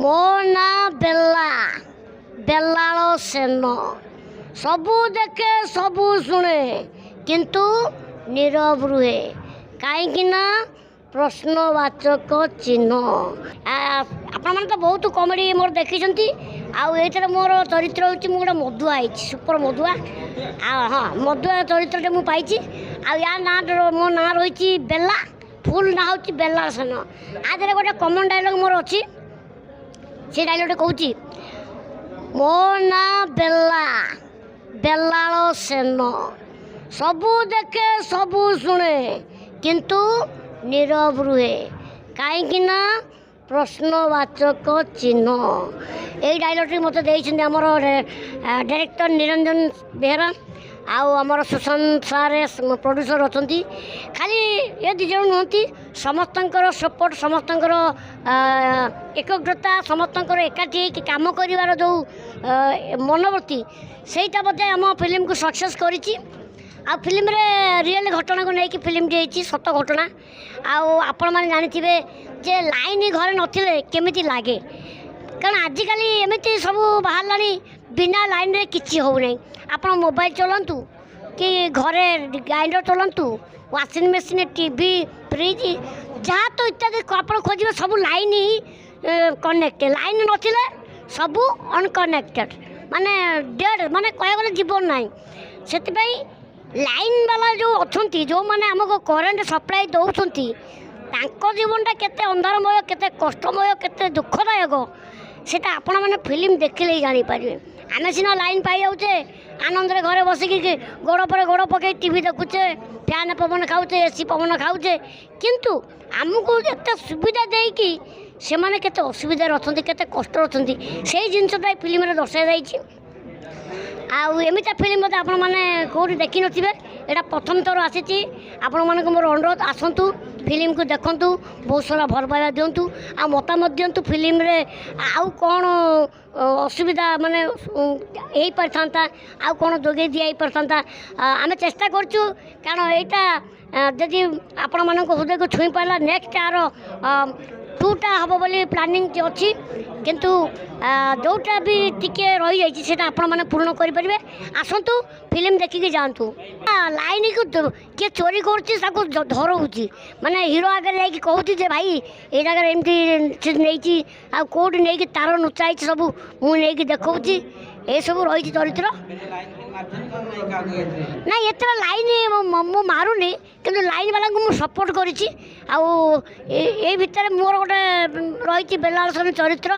ମୋ ନାଁ ବେଲା ବେଲାଳ ସେନ। ସବୁ ଦେଖେ ସବୁ ଶୁଣେ କିନ୍ତୁ ନୀରବ ରୁହେ, କାହିଁକି ନା ପ୍ରଶ୍ନବାଚକ ଚିହ୍ନ। ଆପଣମାନେ ତ ବହୁତ କମେଡ଼ି ମୋର ଦେଖିଛନ୍ତି। ଆଉ ଏଇଥିରେ ମୋର ଚରିତ୍ର ହେଉଛି ମୁଁ ଗୋଟେ ମଦୁଆ ହେଇଛି, ସୁପର ମଦୁଆ। ହଁ, ମଦୁଆ ଚରିତ୍ରଟେ ମୁଁ ପାଇଛି। ଆଉ ୟା ନାଁ ମୋ ନାଁ ରହିଛି ବେଲା, ଫୁଲ୍ ନାଁ ହେଉଛି ବେଲାଳ ସେନ। ଆ ଦେହରେ ଗୋଟେ କମନ୍ ଡାଇଲଗ୍ ମୋର ଅଛି। ସେ ଡାଇଲଗ୍ଟା କହୁଛି, ମୋ ନାଁ ବେଲା ବେଲାଳ ସେନ। ସବୁ ଦେଖେ ସବୁ ଶୁଣେ କିନ୍ତୁ ନୀରବ ରୁହେ, କାହିଁକି ନା ପ୍ରଶ୍ନବାଚକ ଚିହ୍ନ। ଏଇ ଡାଇଲଗ୍ଟି ମୋତେ ଦେଇଛନ୍ତି ଆମର ଡାଇରେକ୍ଟର ନିରଞ୍ଜନ ବେହେରା ଆଉ ଆମର ସୁଶାନ୍ତ ସାର୍ ପ୍ରଡ୍ୟୁସର ଅଛନ୍ତି। ଖାଲି ଏ ଦୁଇ ଜଣ ନୁହନ୍ତି, ସମସ୍ତଙ୍କର ସପୋର୍ଟ, ସମସ୍ତଙ୍କର ଏକାଗ୍ରତା, ସମସ୍ତଙ୍କର ଏକାଠି ହେଇକି କାମ କରିବାର ଯେଉଁ ମନୋବୃତ୍ତି, ସେଇଟା ବୋଧେ ଆମ ଫିଲ୍ମକୁ ସକ୍ସେସ୍ କରିଛି। ଆଉ ଫିଲ୍ମରେ ରିଏଲ୍ ଘଟଣାକୁ ନେଇକି ଫିଲ୍ମଟି ହେଇଛି, ସତ ଘଟଣା। ଆଉ ଆପଣମାନେ ଜାଣିଥିବେ ଯେ ଲାଇନ୍ ଘରେ ନଥିଲେ କେମିତି ଲାଗେ, କାରଣ ଆଜିକାଲି ଏମିତି ସବୁ ବାହାରିଲାଣି, ବିନା ଲାଇନ୍ରେ କିଛି ହେଉନାହିଁ। ଆପଣ ମୋବାଇଲ୍ ଚଲାନ୍ତୁ କି ଘରେ ଗ୍ରାଇଣ୍ଡର ଚଲାନ୍ତୁ, ୱାସିଂ ମେସିନ୍, ଟିଭି, ଫ୍ରିଜ୍, ଯାହା ତ ଇତ୍ୟାଦି ଆପଣ ଖୋଜିବେ ସବୁ ଲାଇନ୍ ହିଁ କନେକ୍ଟେଡ଼। ଲାଇନ୍ ନଥିଲେ ସବୁ ଅନକନେକ୍ଟେଡ଼, ମାନେ ଡେଡ଼୍, ମାନେ କହିବାକୁ ଗଲେ ଜୀବନ ନାହିଁ। ସେଥିପାଇଁ ଲାଇନ୍ ବାଲା ଯେଉଁ ଅଛନ୍ତି, ଯେଉଁମାନେ ଆମକୁ କରେଣ୍ଟ ସପ୍ଲାଇ ଦେଉଛନ୍ତି, ତାଙ୍କ ଜୀବନଟା କେତେ ଅନ୍ଧାରମୟ, କେତେ କଷ୍ଟମୟ, କେତେ ଦୁଃଖଦାୟକ, ସେଇଟା ଆପଣମାନେ ଫିଲ୍ମ ଦେଖିଲେ ହିଁ ଜାଣିପାରିବେ। ଆମେ ସିନା ଲାଇନ୍ ପାଇଯାଉଛେ, ଆନନ୍ଦରେ ଘରେ ବସିକି ଗୋଡ଼ ପରେ ଗୋଡ଼ ପକାଇ ଟିଭି ଦେଖୁଛେ, ଫ୍ୟାନ୍ ପବନ ଖାଉଛେ, ଏସି ପବନ ଖାଉଛେ, କିନ୍ତୁ ଆମକୁ ଏତେ ସୁବିଧା ଦେଇକି ସେମାନେ କେତେ ଅସୁବିଧାରେ ଅଛନ୍ତି, କେତେ କଷ୍ଟରେ ଅଛନ୍ତି, ସେଇ ଜିନିଷଟା ଏ ଫିଲ୍ମରେ ଦର୍ଶାଯାଇଛି। ଆଉ ଏମିତିଆ ଫିଲ୍ମ ମଧ୍ୟ ଆପଣମାନେ କେଉଁଠି ଦେଖିନଥିବେ, ଏଇଟା ପ୍ରଥମ ଥର ଆସିଛି। ଆପଣମାନଙ୍କୁ ମୋର ଅନୁରୋଧ, ଆସନ୍ତୁ ଫିଲ୍ମକୁ ଦେଖନ୍ତୁ, ବହୁତ ସାରା ଭଲ ପାଇବା ଦିଅନ୍ତୁ, ଆଉ ମତାମତ ଦିଅନ୍ତୁ ଫିଲ୍ମରେ ଆଉ କ'ଣ ଅସୁବିଧା ମାନେ ହେଇପାରିଥାନ୍ତା, ଆଉ କ'ଣ ଯୋଗାଇ ଦିଆହେଇପାରିଥାନ୍ତା। ଆମେ ଚେଷ୍ଟା କରୁଛୁ, କାରଣ ଏଇଟା ଯଦି ଆପଣମାନଙ୍କ ହୃଦୟକୁ ଛୁଇଁ ପାରିଲା, ନେକ୍ସଟ ଆର 2ଟା ହେବ ବୋଲି ପ୍ଲାନିଂ ଅଛି। କିନ୍ତୁ ଯେଉଁଟା ବି ଟିକେ ରହିଯାଇଛି ସେଇଟା ଆପଣମାନେ ପୂରଣ କରିପାରିବେ। ଆସନ୍ତୁ ଫିଲ୍ମ ଦେଖିକି ଯାଆନ୍ତୁ। ଲାଇନ୍କୁ କିଏ ଚୋରି କରୁଛି ତାକୁ ଧରଉଛି, ମାନେ ହିରୋ ଆଗରେ ଯାଇକି କହୁଛି ଯେ ଭାଇ ଏଇ ଜାଗାରେ ଏମିତି ସେ ନେଇଛି, ଆଉ କେଉଁଠି ନେଇକି ତାର ନୁଚା ହେଇଛି ସବୁ ମୁଁ ନେଇକି ଦେଖାଉଛି। ଏସବୁ ରହିଛି ଚରିତ୍ର। ନାଇଁ, ଏଥର ଲାଇନ୍ ମୁଁ ମାରୁନି, କିନ୍ତୁ ଲାଇନ୍ ବାଲାଙ୍କୁ ମୁଁ ସପୋର୍ଟ କରିଛି। ଆଉ ଏଇ ଭିତରେ ମୋର ଗୋଟେ ରହିଛି ବେଲାଳ ସେନ ଚରିତ୍ର।